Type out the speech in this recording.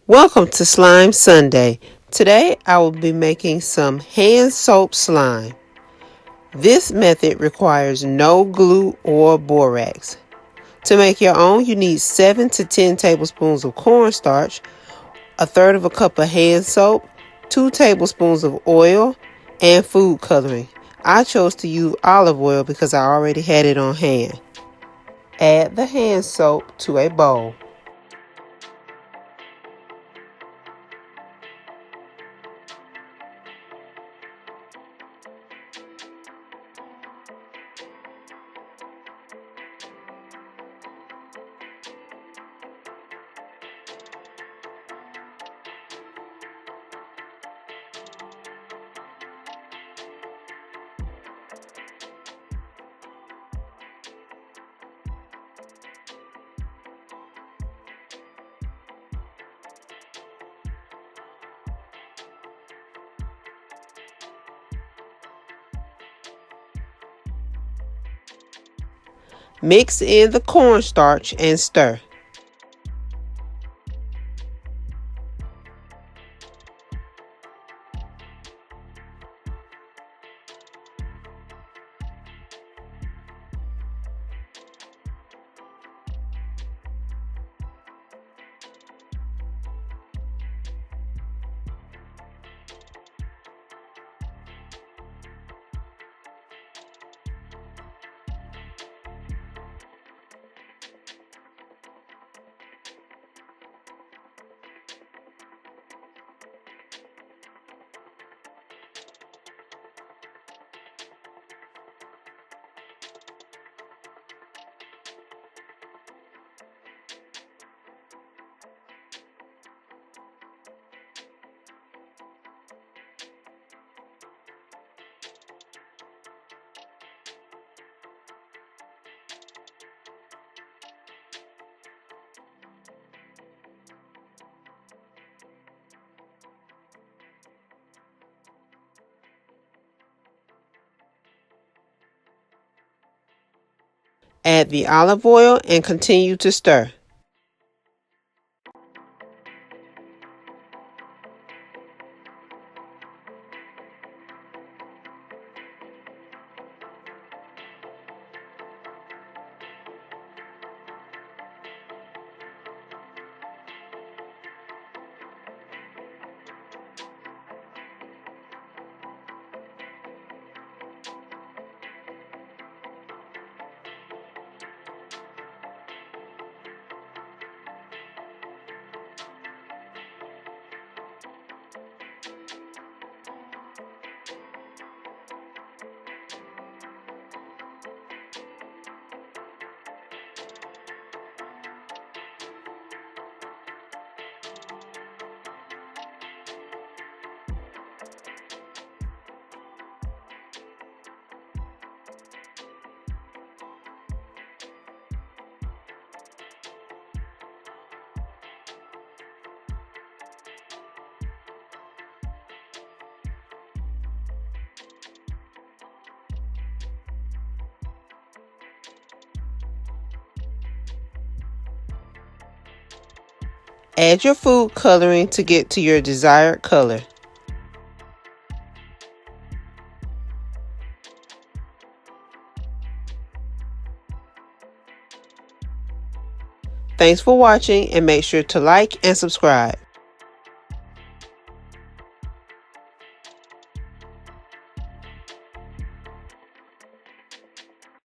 Welcome to Slime Sunday. Today I will be making some hand soap slime. This method requires no glue or borax. To make your own, you need 7 to 10 tablespoons of cornstarch, a third of a cup of hand soap, 2 tablespoons of oil, and food coloring. I chose to use olive oil because I already had it on hand. Add the hand soap to a bowl. Mix in the cornstarch and stir. Add the olive oil and continue to stir. Add your food coloring to get to your desired color. Thanks for watching and make sure to like and subscribe.